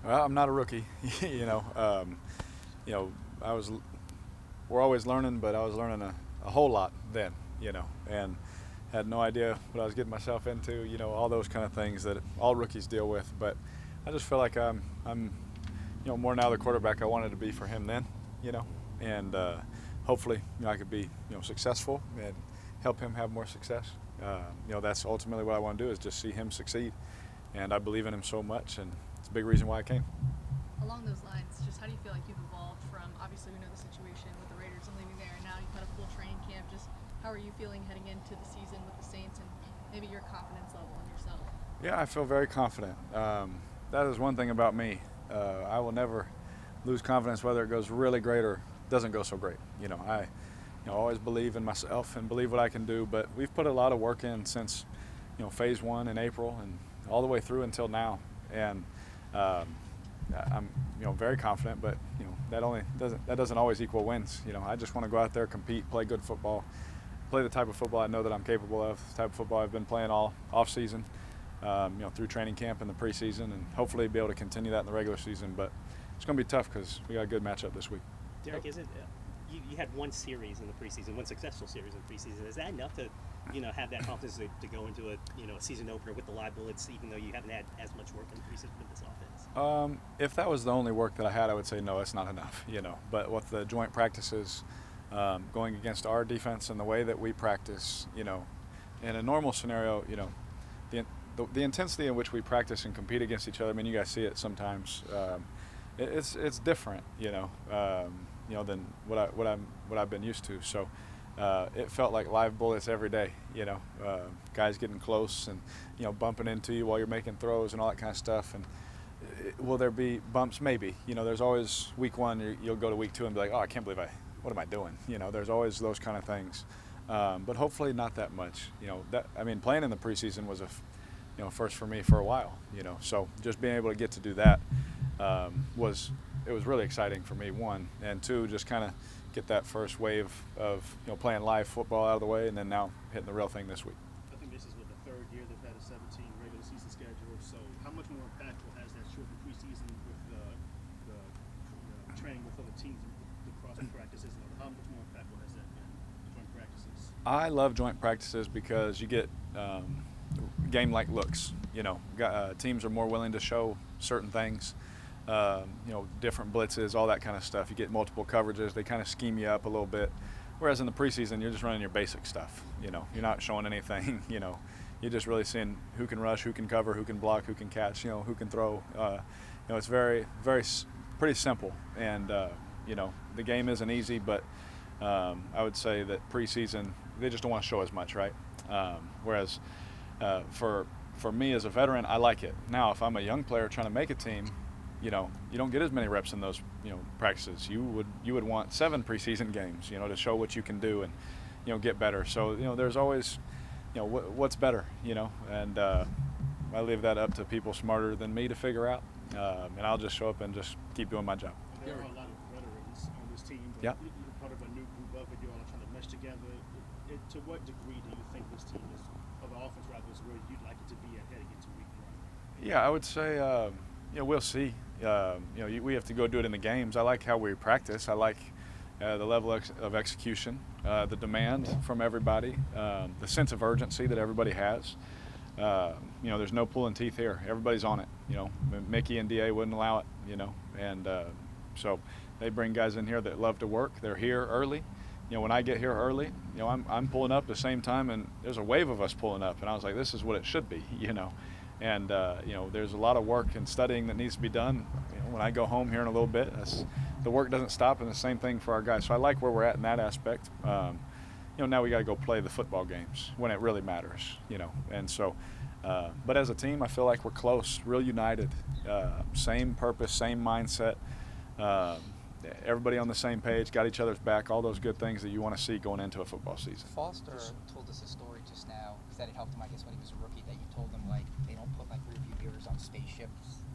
Well, I'm not a rookie. you know, um, you know, I was. We're always learning, but I was learning a whole lot then. And had no idea what I was getting myself into. All those kind of things that all rookies deal with. But I just feel like I'm more now the quarterback I wanted to be for him then. You know, and hopefully, I could be, successful and help him have more success. That's ultimately what I want to do is just see him succeed. And I believe in him so much, and it's a big reason why I came. Along those lines, just how do you feel like you've evolved from, obviously we know the situation with the Raiders and leaving there, and now you've had a full training camp. Just how are you feeling heading into the season with the Saints, and maybe your confidence level in yourself? Yeah, I feel very confident. That is one thing about me. I will never lose confidence whether it goes really great or doesn't go so great. I always believe in myself and believe what I can do. But we've put a lot of work in since phase one in April and all the way through until now. And um, I'm very confident. But that doesn't always equal wins. I just want to go out there, compete, play good football, play the type of football I know that I'm capable of, the type of football I've been playing all off season. Through training camp and the preseason, and hopefully be able to continue that in the regular season. But it's going to be tough because we got a good matchup this week. Derek, is it you had one series in the preseason, one successful series in the preseason? Is that enough to have that confidence to go into a season opener with the live bullets, even though you haven't had as much work in the preseason with this offense? If that was the only work that I had, I would say no, it's not enough. But with the joint practices, going against our defense and the way that we practice, in a normal scenario, the intensity in which we practice and compete against each other. I mean, you guys see it sometimes. It's different, than what I've been used to. So it felt like live bullets every day. Guys getting close and bumping into you while you're making throws and all that kind of stuff. And will there be bumps? Maybe. There's always week one. You'll go to week two and be like, oh, I can't believe what am I doing? There's always those kind of things. But hopefully not that much. Playing in the preseason was a first for me for a while, so just being able to get to do that was really exciting for me, one, and two, just kind of get that first wave of playing live football out of the way, and then now hitting the real thing this week. I think this is the third year they've had a 17 regular season schedule. So how much more impactful has that shortened preseason with the training with other teams, the cross practices, and how much more impactful has that been? The joint practices. I love joint practices because you get game-like looks. Teams are more willing to show certain things. Different blitzes, all that kind of stuff. You get multiple coverages. They kind of scheme you up a little bit. Whereas in the preseason, you're just running your basic stuff. You're not showing anything. You're just really seeing who can rush, who can cover, who can block, who can catch, who can throw. It's very, very pretty simple. And the game isn't easy, but I would say that preseason they just don't want to show as much, right? Whereas for me as a veteran, I like it. Now, if I'm a young player trying to make a team, you don't get as many reps in those practices. You would want 7 preseason games, to show what you can do and get better. So there's always what's better, and I leave that up to people smarter than me to figure out, and I'll just show up and just keep doing my job. There are a lot of veterans on this team. But Yeah. You're part of a new group of it. You all are trying to mesh together. To what degree do you think this team is, or the offense rather, is where you'd like it to be at heading into week one? Yeah, I would say we'll see. We have to go do it in the games. I like how we practice. I like the level of execution, the demand from everybody, the sense of urgency that everybody has. There's no pulling teeth here. Everybody's on it. Mickey and DA wouldn't allow it. And so they bring guys in here that love to work. They're here early. When I get here early, I'm pulling up at the same time, and there's a wave of us pulling up, and I was like, this is what it should be. And there's a lot of work and studying that needs to be done. When I go home here in a little bit, the work doesn't stop, and the same thing for our guys. So I like where we're at in that aspect. Now we got to go play the football games when it really matters. And so, but as a team, I feel like we're close, real united, same purpose, same mindset. Everybody on the same page, got each other's back, all those good things that you want to see going into a football season. Foster told us a story just now, because that had helped him, I guess, when he was a rookie, that you told him, they don't put, rearview mirrors on spaceships.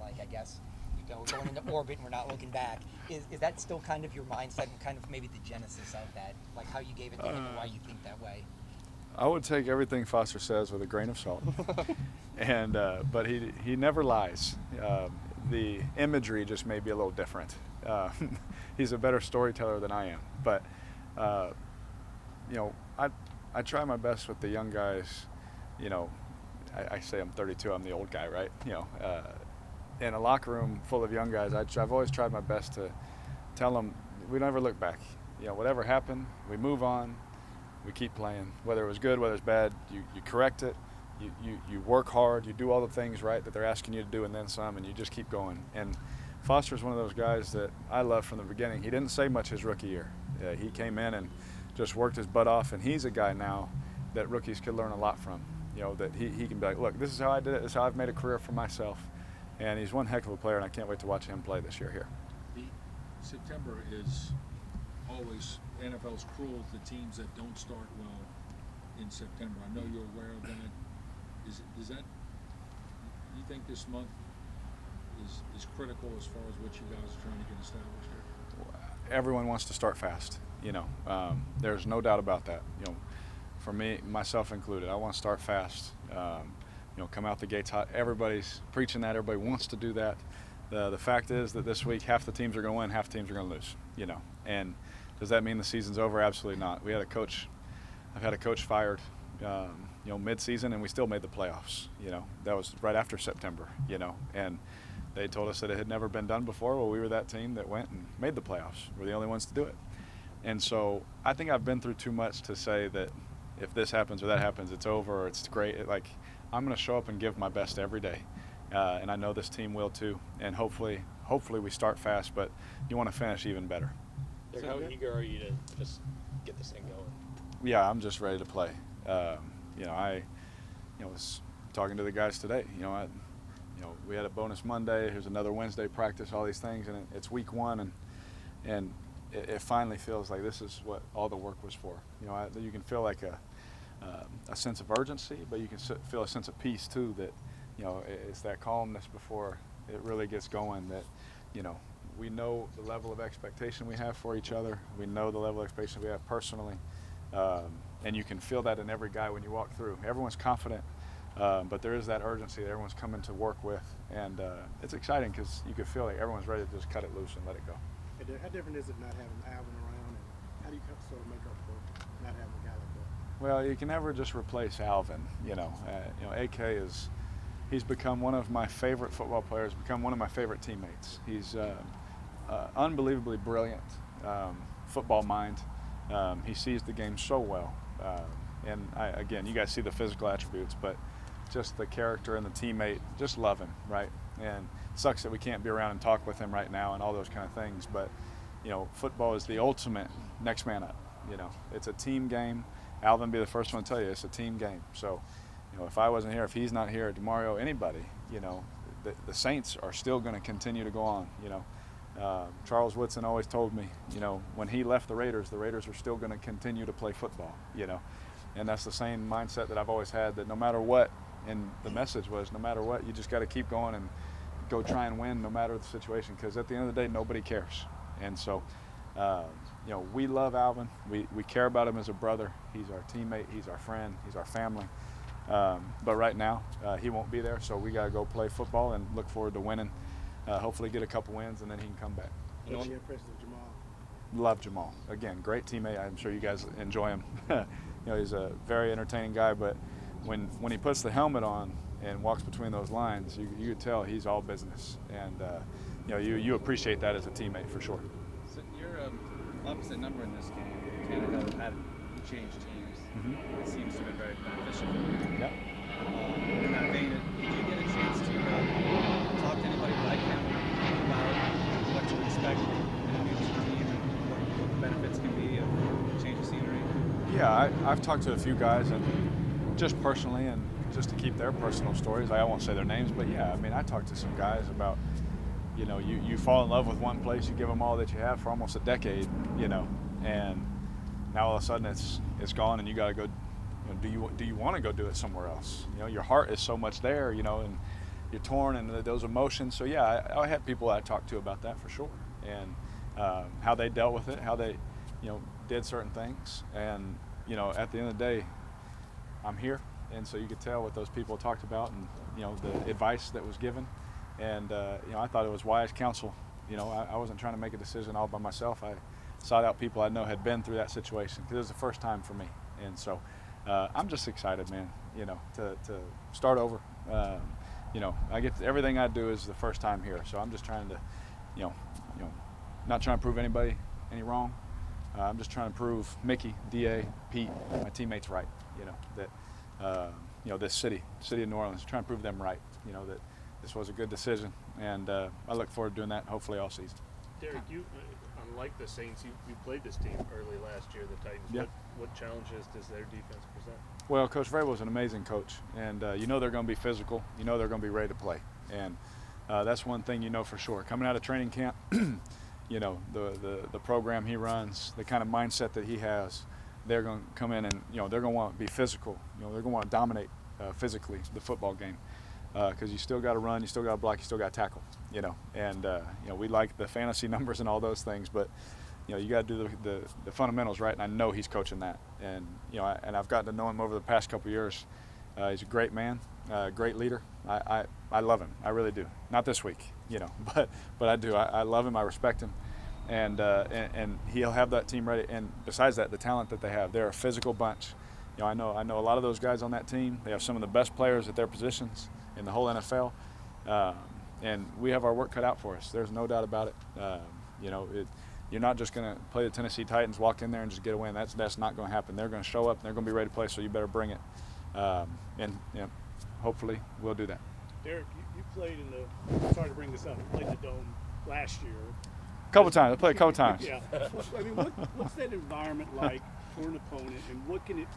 I guess, we're going into orbit and we're not looking back. Is that still kind of your mindset and kind of maybe the genesis of that? How you gave it to him and why you think that way? I would take everything Foster says with a grain of salt. And but he never lies. the imagery just may be a little different. He's a better storyteller than I am, but I try my best with the young guys. I say I'm 32, I'm the old guy, right? In a locker room full of young guys, I've always tried my best to tell them we never look back. Whatever happened, we move on, we keep playing. Whether it was good, whether it's bad, you correct it, you work hard, you do all the things right that they're asking you to do and then some, and you just keep going. And Foster's one of those guys that I loved from the beginning. He didn't say much his rookie year. He came in and just worked his butt off, and he's a guy now that rookies could learn a lot from. That he can be like, look, this is how I did it, this is how I've made a career for myself. And he's one heck of a player, and I can't wait to watch him play this year here. September is always, NFL's cruel to teams that don't start well in September. I know you're aware of that. Is that, you think this month is critical as far as what you guys are trying to get established here? Everyone wants to start fast. There's no doubt about that. For me, myself included, I want to start fast. Come out the gates hot. Everybody's preaching that. Everybody wants to do that. The fact is that this week, half the teams are going to win, half the teams are going to lose. And does that mean the season's over? Absolutely not. I've had a coach fired, mid-season, and we still made the playoffs. That was right after September. And they told us that it had never been done before. Well, we were that team that went and made the playoffs. We're the only ones to do it. And so I think I've been through too much to say that if this happens or that happens, it's over or it's great. I'm going to show up and give my best every day. And I know this team will too. And hopefully we start fast, but you want to finish even better. Derek, how eager are you to just get this thing going? Yeah, I'm just ready to play. I was talking to the guys today. We had a bonus Monday. Here's another Wednesday practice, all these things, and it's week one, and it finally feels like this is what all the work was for. You can feel like a sense of urgency, but you can feel a sense of peace too. That it's that calmness before it really gets going. That we know the level of expectation we have for each other. We know the level of expectation we have personally, and you can feel that in every guy when you walk through. Everyone's confident, but there is that urgency that everyone's coming to work with, and it's exciting because you can feel like everyone's ready to just cut it loose and let it go. How different is it not having Alvin around, and how do you sort of make up for not having a guy like that? Well, you can never just replace Alvin. AK he's become one of my favorite football players, become one of my favorite teammates. He's unbelievably brilliant football mind. He sees the game so well. And again, you guys see the physical attributes, but just the character and the teammate, just love him, right? And it sucks that we can't be around and talk with him right now and all those kind of things, but football is the ultimate next man up. It's a team game. Alvin be the first one to tell you it's a team game. So, if I wasn't here, if he's not here, DeMario, anybody, the Saints are still going to continue to go on. Charles Woodson always told me, when he left the Raiders are still going to continue to play football. And that's the same mindset that I've always had, that no matter what, and the message was, no matter what, you just got to keep going and go try and win no matter the situation, because at the end of the day, nobody cares. And so, we love Alvin. We care about him as a brother. He's our teammate. He's our friend. He's our family. But right now, he won't be there, so we got to go play football and look forward to winning. Hopefully get a couple wins, and then he can come back. What's your impression of Jamal? Love Jamal. Again, great teammate. I'm sure you guys enjoy him. He's a very entertaining guy, but when he puts the helmet on and walks between those lines, you could tell he's all business. And you appreciate that as a teammate for sure. So your opposite number in this game, Tannehill had changed teams. Mm-hmm. It seems to have been very beneficial for you. Yep. In that vein, did you get a chance to talk to anybody like him about what to expect in a new team and what the benefits can be of a change of scenery? Yeah, I've talked to a few guys, and just personally, and just to keep their personal stories. I won't say their names, but yeah, I talked to some guys about, you fall in love with one place, you give them all that you have for almost a decade, and now all of a sudden it's gone, and you got to go. Do you want to go do it somewhere else? Your heart is so much there, and you're torn, and those emotions. So yeah, I had people I talked to about that for sure, and how they dealt with it, how they, did certain things, and at the end of the day, I'm here, and so you could tell what those people talked about, and the advice that was given. And I thought it was wise counsel. I wasn't trying to make a decision all by myself. I sought out people I know had been through that situation because it was the first time for me. And so I'm just excited, man. To start over. I get everything I do is the first time here. So I'm just trying to, not trying to prove anybody any wrong. I'm just trying to prove Mickey, DA, Pete, my teammates right. That this city of New Orleans, trying to prove them right. That this was a good decision, and I look forward to doing that hopefully all season. Derek, you unlike the Saints, you played this team early last year, the Titans. Yeah. What challenges does their defense present? Well, Coach Vrabel's an amazing coach, and they're going to be physical. They're going to be ready to play, and that's one thing for sure. Coming out of training camp, the program he runs, the kind of mindset that he has, they're going to come in and they're going to want to be physical. They're going to want to dominate physically the football game because you still got to run, you still got to block, you still got to tackle. And we like the fantasy numbers and all those things, but you got to do the fundamentals right. And I know he's coaching that, and and I've gotten to know him over the past couple of years. He's a great man, great leader. I love him. I really do. Not this week, but I do. I love him. I respect him, and he'll have that team ready. And besides that, the talent that they have, they're a physical bunch. I know a lot of those guys on that team. They have some of the best players at their positions in the whole NFL, and we have our work cut out for us. There's no doubt about it. You're not just going to play the Tennessee Titans, walk in there and just get a win. That's not going to happen. They're going to show up, and they're going to be ready to play, so you better bring it. And hopefully we'll do that. Derek, you played in the – sorry to bring this up. You played the Dome last year. A couple times. I played a couple times. Yeah. I mean, what's that environment like for an opponent, and what can it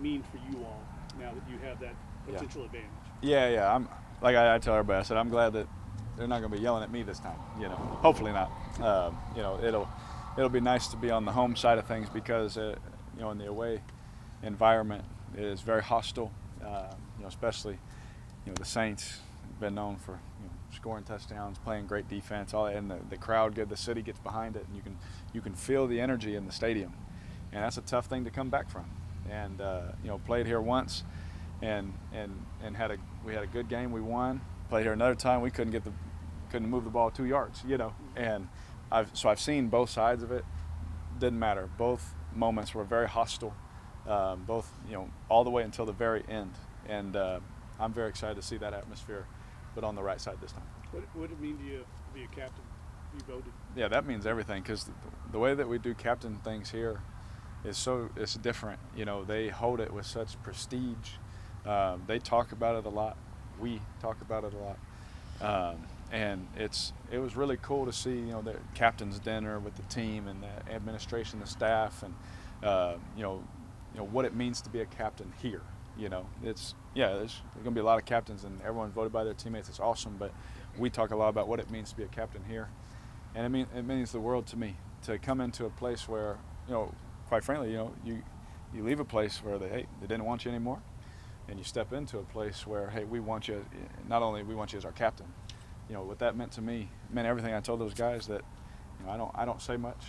mean for you all now that you have that potential advantage? Yeah. I'm like I tell everybody. I said I'm glad that they're not going to be yelling at me this time. Hopefully not. It'll be nice to be on the home side of things because in the away environment is very hostile. Especially the Saints have been known for scoring touchdowns, playing great defense, all that, and the crowd good, the city gets behind it, and you can feel the energy in the stadium, and that's a tough thing to come back from. And played here once, and we had a good game, we won. Played here another time, we couldn't move the ball 2 yards, and I've seen both sides of it. Didn't matter. Both moments were very hostile, both all the way until the very end, and I'm very excited to see that atmosphere, but on the right side this time. What would it mean to you to be a captain? You voted. Yeah, that means everything because the way that we do captain things here it's different. They hold it with such prestige. They talk about it a lot. We talk about it a lot. And it was really cool to see, the captain's dinner with the team and the administration, the staff, and what it means to be a captain here. There's going to be a lot of captains, and everyone voted by their teammates. It's awesome, but we talk a lot about what it means to be a captain here, and it means the world to me to come into a place where, quite frankly, you leave a place where they didn't want you anymore, and you step into a place where, hey, we want you. Not only we want you as our captain. What that meant to me meant everything. I told those guys that I don't say much.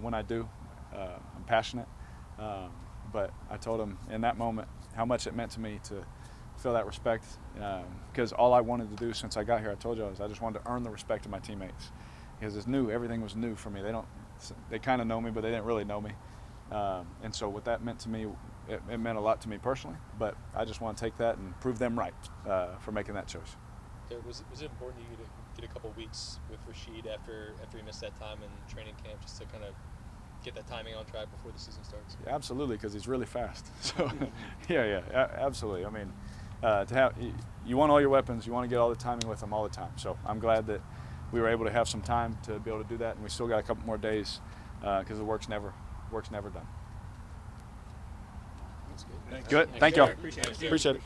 When I do, I'm passionate. But I told them in that moment how much it meant to me to feel that respect. Because all I wanted to do since I got here, I told you, is I just wanted to earn the respect of my teammates. Because it's new. Everything was new for me. They kind of know me, but they didn't really know me. And so what that meant to me, it meant a lot to me personally. But I just want to take that and prove them right for making that choice. Was it important to you to get a couple weeks with Rashid after you missed that time in training camp just to kind of get that timing on track before the season starts? Yeah, absolutely, because he's really fast. So, absolutely. I mean, you want all your weapons, you want to get all the timing with them all the time. So I'm glad that we were able to have some time to be able to do that, and we still got a couple more days because the work's never done. That's good. Good. Thank y'all. Appreciate it. Appreciate it.